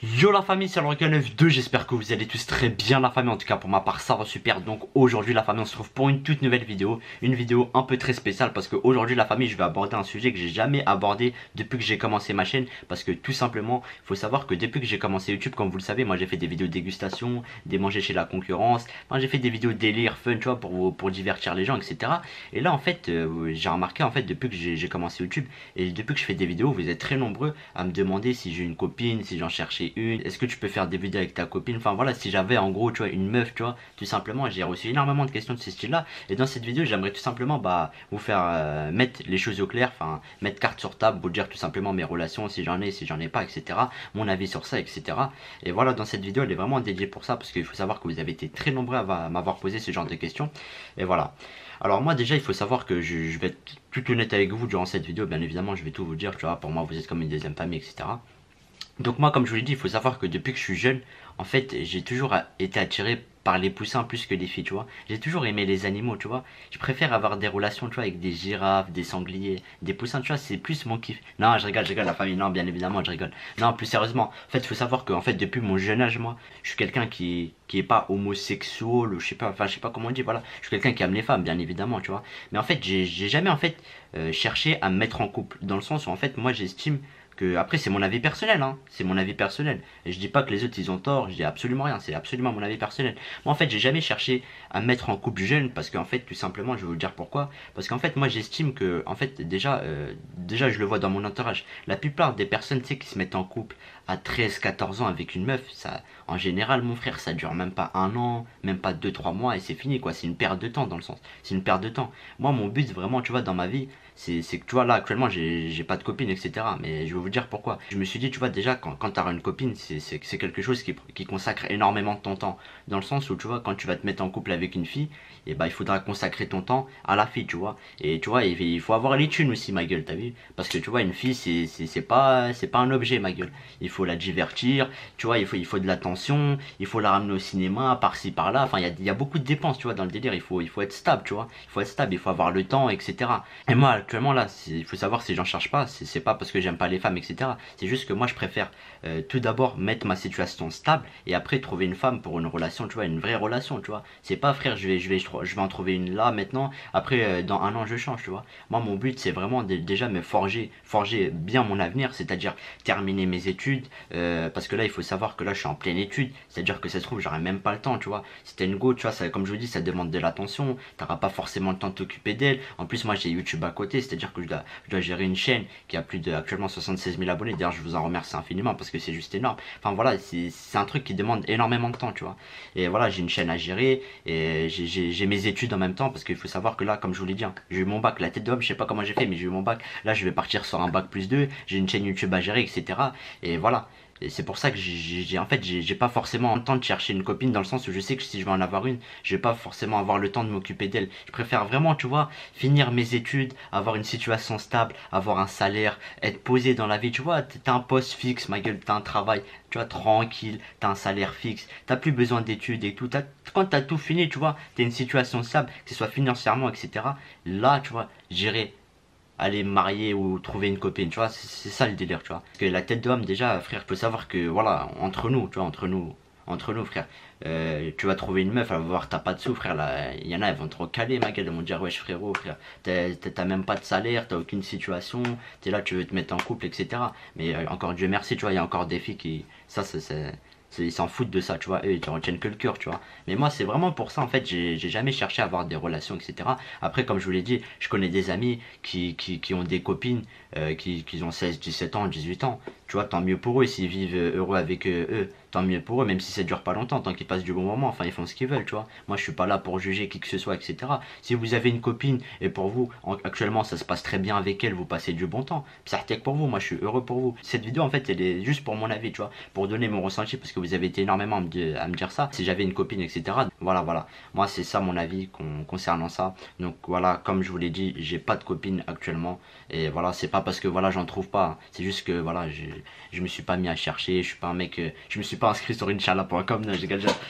Yo la famille, c'est le 92, j'espère que vous allez tous très bien la famille, en tout cas pour ma part ça va super. Donc aujourd'hui la famille on se retrouve pour une toute nouvelle vidéo, une vidéo un peu très spéciale parce qu'aujourd'hui la famille je vais aborder un sujet que j'ai jamais abordé depuis que j'ai commencé ma chaîne. Parce que tout simplement, il faut savoir que depuis que j'ai commencé YouTube, comme vous le savez, moi j'ai fait des vidéos de dégustation, des manger chez la concurrence, enfin j'ai fait des vidéos délire, fun, tu vois, pour divertir les gens, etc. Et là en fait, j'ai remarqué en fait depuis que j'ai commencé YouTube et depuis que je fais des vidéos, vous êtes très nombreux à me demander si j'ai une copine, si j'en cherchais une, est-ce que tu peux faire des vidéos avec ta copine, enfin voilà, si j'avais en gros tu vois une meuf, tu vois, tout simplement. J'ai reçu énormément de questions de ce style là et dans cette vidéo j'aimerais tout simplement vous faire mettre les choses au clair, enfin mettre carte sur table, vous dire tout simplement mes relations, si j'en ai, si j'en ai pas, etc., mon avis sur ça, etc. Et voilà, dans cette vidéo elle est vraiment dédiée pour ça parce qu'il faut savoir que vous avez été très nombreux à m'avoir posé ce genre de questions. Et voilà, alors moi déjà il faut savoir que je vais être tout honnête avec vous durant cette vidéo, bien évidemment je vais tout vous dire, tu vois, pour moi vous êtes comme une deuxième famille, etc. Donc moi, comme je vous l'ai dit, il faut savoir que depuis que je suis jeune, en fait, j'ai toujours été attiré par les poussins plus que les filles, tu vois. J'ai toujours aimé les animaux, tu vois. Je préfère avoir des relations, tu vois, avec des girafes, des sangliers, des poussins, tu vois, c'est plus mon kiff. Non, je rigole, la famille, non, bien évidemment, je rigole. Non, plus sérieusement, en fait, il faut savoir que, en fait, depuis mon jeune âge, moi, je suis quelqu'un qui est pas homosexuel, ou je sais pas, enfin, je sais pas comment on dit, voilà. Je suis quelqu'un qui aime les femmes, bien évidemment, tu vois. Mais en fait, j'ai jamais, en fait, cherché à me mettre en couple, dans le sens où, en fait, moi, j'estime que après c'est mon avis personnel, hein, c'est mon avis personnel et je dis pas que les autres ils ont tort, je dis absolument rien, c'est absolument mon avis personnel. Moi en fait j'ai jamais cherché à me mettre en couple jeune parce qu'en fait tout simplement je vais vous dire pourquoi, parce qu'en fait moi j'estime que en fait déjà je le vois dans mon entourage, la plupart des personnes tu sais qui se mettent en couple à 13 14 ans avec une meuf, ça en général mon frère ça dure même pas un an, même pas deux trois mois et c'est fini quoi, c'est une perte de temps dans le sens, c'est une perte de temps. Moi mon but vraiment tu vois dans ma vie c'est que tu vois là actuellement j'ai pas de copine, etc., mais je vais vous dire pourquoi. Je me suis dit tu vois déjà quand t'auras une copine c'est quelque chose qui consacre énormément de ton temps, dans le sens où tu vois quand tu vas te mettre en couple avec une fille, et bah il faudra consacrer ton temps à la fille, tu vois. Et tu vois il faut avoir les thunes aussi, ma gueule, t'as vu, parce que tu vois une fille c'est pas un objet, ma gueule. Il faut la divertir, tu vois, il faut de l'attention, il faut la ramener au cinéma par-ci par-là, enfin il y a beaucoup de dépenses, tu vois, dans le délire. Il faut être stable, tu vois, il faut être stable, il faut avoir le temps, etc. Et moi actuellement là, il faut savoir si j'en cherche pas, c'est pas parce que j'aime pas les femmes, etc. C'est juste que moi je préfère tout d'abord mettre ma situation stable et après trouver une femme pour une relation, tu vois, une vraie relation, tu vois. C'est pas frère, je vais en trouver une là maintenant, après dans un an je change, tu vois. Moi mon but c'est vraiment déjà me forger bien mon avenir, c'est-à-dire terminer mes études, parce que là il faut savoir que là je suis en pleine étude, c'est-à-dire que ça se trouve j'aurai même pas le temps, tu vois. Si t'as une go, tu vois, ça, comme je vous dis, ça demande de l'attention, t'auras pas forcément le temps de t'occuper d'elle. En plus moi j'ai YouTube à côté, c'est-à-dire que je dois gérer une chaîne qui a plus de actuellement 76 000 abonnés. D'ailleurs je vous en remercie infiniment parce que c'est juste énorme. Enfin voilà, c'est un truc qui demande énormément de temps, tu vois. Et voilà, j'ai une chaîne à gérer et j'ai mes études en même temps parce qu'il faut savoir que là, comme je vous l'ai dit, hein, j'ai eu mon bac, la tête d'homme, je sais pas comment j'ai fait, mais j'ai eu mon bac. Là je vais partir sur un bac plus 2, j'ai une chaîne YouTube à gérer, etc. Et voilà. Et c'est pour ça que en fait j'ai pas forcément le temps de chercher une copine, dans le sens où je sais que si je vais en avoir une, je vais pas forcément avoir le temps de m'occuper d'elle. Je préfère vraiment, tu vois, finir mes études, avoir une situation stable, avoir un salaire, être posé dans la vie, tu vois. T'as un poste fixe, ma gueule, t'as un travail, tu vois, tranquille, t'as un salaire fixe, t'as plus besoin d'études et tout. Quand t'as tout fini, tu vois, t'as une situation stable, que ce soit financièrement, etc. Là, tu vois, j'irai aller me marier ou trouver une copine, tu vois, c'est ça le délire, tu vois. Parce que la tête d'homme, déjà, frère, faut savoir que, voilà, entre nous, tu vois, entre nous, frère, tu vas trouver une meuf, elle va voir t'as pas de sous, frère, là, il y en a, elles vont te recaler, ma gueule, elles vont te dire, wesh, frérot, frère, t'as même pas de salaire, t'as aucune situation, t'es là, tu veux te mettre en couple, etc. Mais encore Dieu merci, tu vois, il y a encore des filles qui, ça, ils s'en foutent de ça, tu vois, eux ils te retiennent que le cœur, tu vois. Mais moi c'est vraiment pour ça, en fait, j'ai jamais cherché à avoir des relations, etc. Après, comme je vous l'ai dit, je connais des amis qui ont des copines, qui ont 16 17 ans, 18 ans, tu vois, tant mieux pour eux, s'ils vivent heureux avec eux, tant mieux pour eux, même si ça dure pas longtemps, tant qu'ils passent du bon moment, enfin ils font ce qu'ils veulent, tu vois. Moi je suis pas là pour juger qui que ce soit, etc. Si vous avez une copine et pour vous, actuellement ça se passe très bien avec elle, vous passez du bon temps, c'est pour vous, moi je suis heureux pour vous. Cette vidéo en fait elle est juste pour mon avis, tu vois, pour donner mon ressenti, parce que vous avez été énormément à me dire ça, si j'avais une copine, etc. Voilà, moi c'est ça mon avis concernant ça. Donc voilà, comme je vous l'ai dit, j'ai pas de copine actuellement, et voilà, c'est pas parce que voilà j'en trouve pas, c'est juste que voilà, je me suis pas mis à chercher, je suis pas un mec, je me suis pas inscrit sur Inch'Allah.com,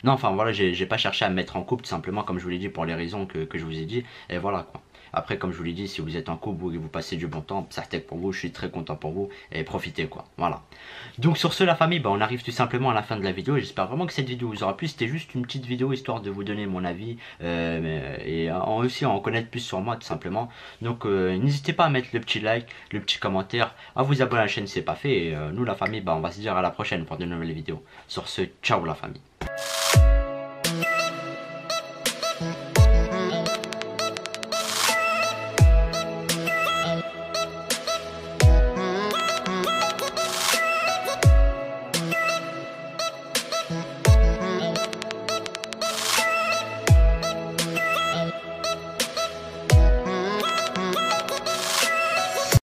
non, enfin voilà, j'ai pas cherché à me mettre en couple, tout simplement, comme je vous l'ai dit, pour les raisons que je vous ai dit, et voilà quoi. Après, comme je vous l'ai dit, si vous êtes en couple et vous passez du bon temps, ça pour vous, je suis très content pour vous et profitez quoi. Voilà. Donc sur ce la famille, on arrive tout simplement à la fin de la vidéo. J'espère vraiment que cette vidéo vous aura plu. C'était juste une petite vidéo histoire de vous donner mon avis et aussi en connaître plus sur moi tout simplement. Donc n'hésitez pas à mettre le petit like, le petit commentaire, à vous abonner à la chaîne si c'est pas fait. Et nous la famille, on va se dire à la prochaine pour de nouvelles vidéos. Sur ce, ciao la famille.